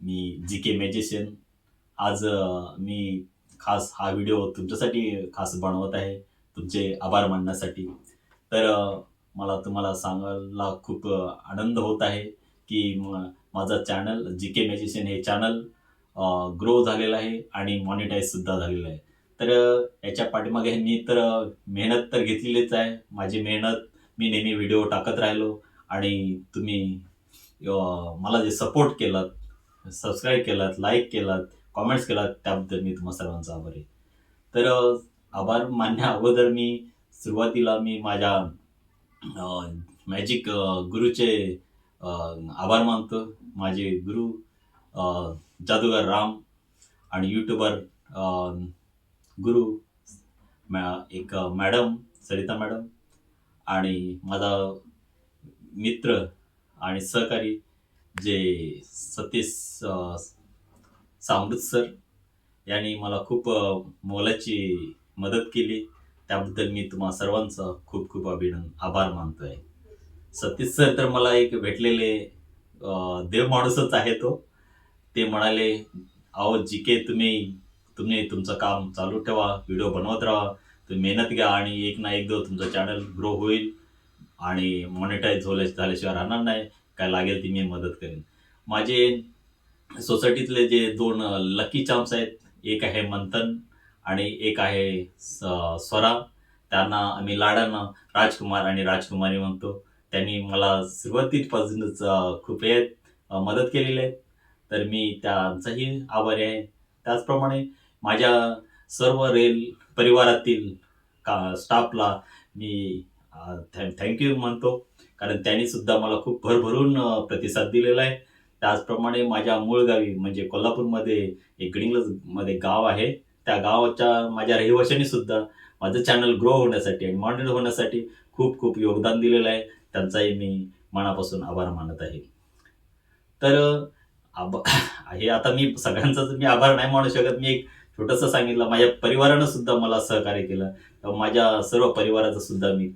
मी जी के magician. आज मी खास हा व्हिडिओ तुमच्यासाठी खास बनवत आहे, तुमचे आभार मानण्यासाठी. तर मला तुम्हाला सांगायला खूप आनंद होत आहे, की माझा चॅनल जी के मॅजिशियन हे चॅनल ग्रो झालेलं आहे आणि मॉनिटाईजसुद्धा झालेलं आहे. तर याच्या पाठीमागे मी तर मेहनत तर घेतलेलीच आहे. माझी मेहनत मी नेहमी व्हिडिओ टाकत राहिलो आणि तुम्ही मला जे सपोर्ट केलात, सबस्क्राईब केलात, लाईक केलात, कमेंट्स केलात त्याबद्दल मी तुम्हा सर्वांचा आभारी आहे. तर आभार मानण्या अगोदर सुरुवातीला मी माझ्या मॅजिक गुरुचे आभार मानतो. माझे गुरु जादूगर राम आणि यूट्यूबर गुरु एक मॅडम सरिता मॅडम आणि माझा मित्र आणि सहकारी जे सतीश सामृत सर यांनी मला खूप मोलाची मदत केली. त्याबद्दल मी तुम्हा सर्वांचा खूप खूप आभार मानतोय. सतीश सर तर मला एक भेटलेले देव माणूसच आहे तो. ते म्हणाले, "अहो जी तुम्ही तुम्ही तुमचं काम चालू ठेवा, व्हिडिओ बनवत राहा, तुम्ही मेहनत घ्या आणि एक ना एक दिवस तुमचं चॅनल ग्रो होईल आणि मॉनिटाईज झाल्याशिवाय राहणार नाही. काय लागेल ती मी मदत करेन." माझे सोसायटीतले जे 2 लकी चार्म्स आहेत, एक आहे मंथन आणि एक आहे स्वरा. त्यांना आम्ही लाडानं राजकुमार आणि राजकुमारी म्हणतो. त्यांनी मला सुरुवातीपासूनच खूप मदत केलेली आहे. तर मी त्यांचाही आभारी आहे. त्याचप्रमाणे माझ्या सर्व रेल परिवारातील स्टाफला मी थँक यू म्हणतो. कारण त्यांनी सुद्धा मला खूप भरभरून प्रतिसाद दिलेला आहे. त्याचप्रमाणे माझ्या मूळ गावी म्हणजे कोल्हापूरमध्ये एक गडिंग्लजमध्ये गाव आहे. त्या गावाच्या माझ्या रहिवाशांनी सुद्धा माझं चॅनल ग्रो होण्यासाठी आणि मॉनिटर होण्यासाठी खूप खूप योगदान दिलेलं आहे. त्यांचाही मी मनापासून आभार मानत आहे. तर हे आता मी सगळ्यांचाच मी आभार नाही मानू शकत. मी एक छोटंसं सांगितलं. माझ्या परिवारानं सुद्धा मला सहकार्य केलं. माझ्या सर्व परिवाराचा सुद्धा मी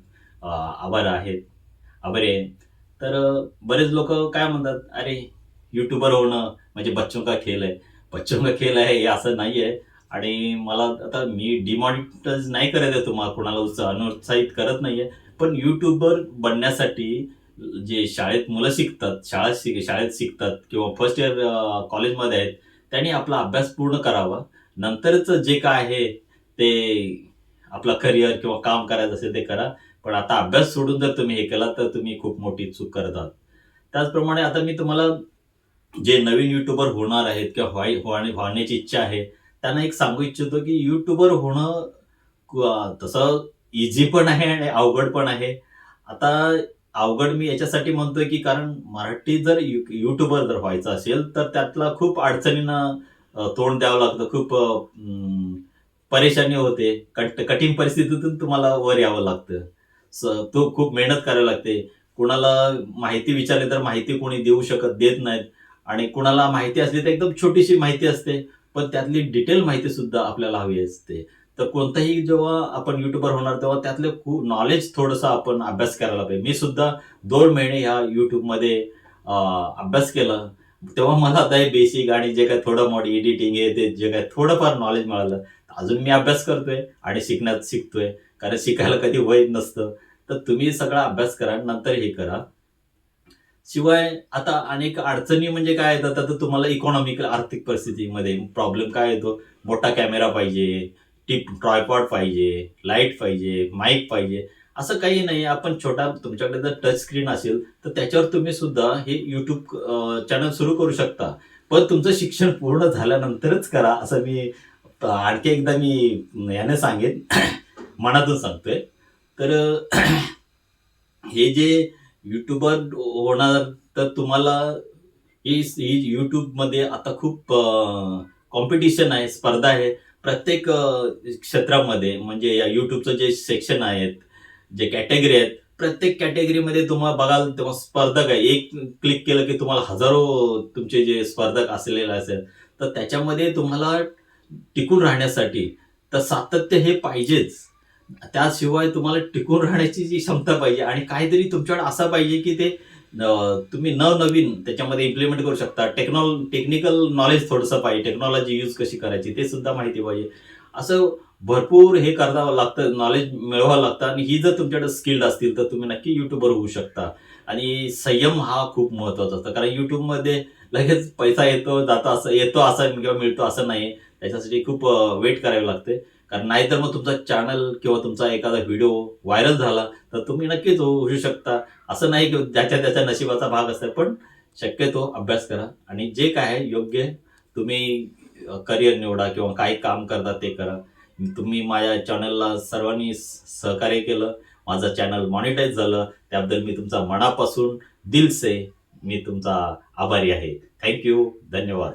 आभारी आहे. तर बरेच लोकं काय म्हणतात, "अरे, यूट्यूबर होणं म्हणजे बच्चों का खेल है." बच्चों का खेल आहे हे असं नाहीये आणि मला आता मी डिमॉनिटाईज नाही करत आहे तुम्हाला कोणाला अनुत्साहित करत नाहीये. पण यूट्यूबर बनण्यासाठी जे शाळेत मुलं शिकतात, शाळेत शिकतात किंवा फर्स्ट इयर कॉलेजमध्ये आहेत, त्यांनी आपला अभ्यास पूर्ण करावा. नंतरच जे काय आहे ते आपलं करिअर किंवा काम करायचं असेल ते करा. पण आता अभ्यास सोडून जर तुम्ही हे केलात, तर तुम्ही खूप मोठी चूक करत आहात. त्याचप्रमाणे आता मी तुम्हाला जे नवीन यूट्यूबर होणार आहेत किंवा होण्याची इच्छा आहे, त्यांना एक सांगू इच्छितो, की यूट्यूबर होणं तसं ईझी पण आहे आणि अवघड पण आहे. आता अवघड मी याच्यासाठी म्हणतोय, की कारण मराठी जर यूट्यूबर जर व्हायचं असेल, तर त्यातला खूप अडचणींना तोंड द्यावं लागतं. खूप परेशानी होते. कठीण परिस्थितीतून तुम्हाला वर यावं लागतं. तो खूप मेहनत करावी लागते. कुणाला माहिती विचारली तर माहिती कोणी देत नाहीत आणि कुणाला माहिती असली तर एकदम छोटीशी माहिती असते. पण त्यातली डिटेल माहिती सुद्धा आपल्याला हवी असते. तर कोणताही जेव्हा आपण यूट्यूबर होणार तेव्हा त्यातलं खूप नॉलेज थोडंसं आपण अभ्यास करायला पाहिजे. मी सुद्धा 2 महिने ह्या YouTubeमध्ये अभ्यास केला. तेव्हा मला आता हे बेसिक आणि जे काही थोडं मोठं एडिटिंग हे ते जे काही थोडंफार नॉलेज मिळालं. अजून मी अभ्यास करतोय आणि शिकतोय. कारण शिकायला कधी वय नसतं. तर तुम्ही सगळा अभ्यास करा, नंतर हे करा. शिवाय आता अनेक अडचणी म्हणजे काय येतात, आता तुम्हाला इकॉनॉमिकल आर्थिक परिस्थितीमध्ये प्रॉब्लेम काय येतो, मोठा कॅमेरा पाहिजे, ट्रायपॉड पाहिजे, लाईट पाहिजे, माईक पाहिजे. असं काही नाही. आपण तुमच्याकडे जर टच स्क्रीन असेल, तर त्याच्यावर तुम्ही सुद्धा हे YouTube चॅनल सुरू करू शकता. पण तुमचं शिक्षण पूर्ण झाल्यानंतरच करा, असं मी आणखी एकदा मी याने सांगेन, मनातून सांगतोय. तर हे जे यूट्यूबर होणार तर तुम्हाला ही YouTubeमध्ये आता खूप कॉम्पिटिशन आहे, स्पर्धा आहे. प्रत्येक क्षेत्रामध्ये म्हणजे या YouTubeचं जे सेक्शन आहेत, जे कॅटेगरी आहेत, प्रत्येक कॅटेगरीमध्ये तुम्हाला बघाल तेव्हा स्पर्धक आहे. एक क्लिक केलं की तुम्हाला हजारो तुमचे जे स्पर्धक असलेले असेल, तर त्याच्यामध्ये तुम्हाला टिकून राहण्यासाठी तर सातत्य हे पाहिजेच. त्याशिवाय तुम्हाला टिकून राहण्याची जी क्षमता पाहिजे आणि काहीतरी तुमच्याकडे असं पाहिजे, की ते तुम्ही नवनवीन त्याच्यामध्ये इम्प्लिमेंट करू शकता. टेक्निकल नॉलेज थोडंसं पाहिजे. टेक्नॉलॉजी यूज कशी करायची ते सुद्धा माहिती पाहिजे. असं भरपूर हे करावं लागतं, नॉलेज मिळवावं लागतं आणि ही जर तुमच्याकडे स्किल्ड असतील तर तुम्ही नक्की यूट्यूबर होऊ शकता. आणि संयम हा खूप महत्त्वाचा असतो. कारण YouTubeमध्ये लगेच पैसा येतो, जातो असं येतो असं किंवा मिळतो असं नाही. त्याच्यासाठी खूप वेट करावी लागते. कारण नाहीतर मग तुमचा चॅनल किंवा तुमचा एखादा व्हिडिओ व्हायरल झाला, तर तुम्ही नक्कीच होऊ शकता. असं नाही की ज्याच्या त्याच्या नशिबाचा भाग असतो. पण शक्यतो अभ्यास करा आणि जे काय आहे योग्य तुम्ही करियर निवडा किंवा काय काम करता ते करा. तुम्ही माझ्या चॅनलला सर्वांनी सहकार्य केलं. माझं चॅनल मॉनिटाईज झालं. त्याबद्दल मी तुमचा मनापासून दिल से मी तुमचा आभारी आहे. थँक धन्यवाद.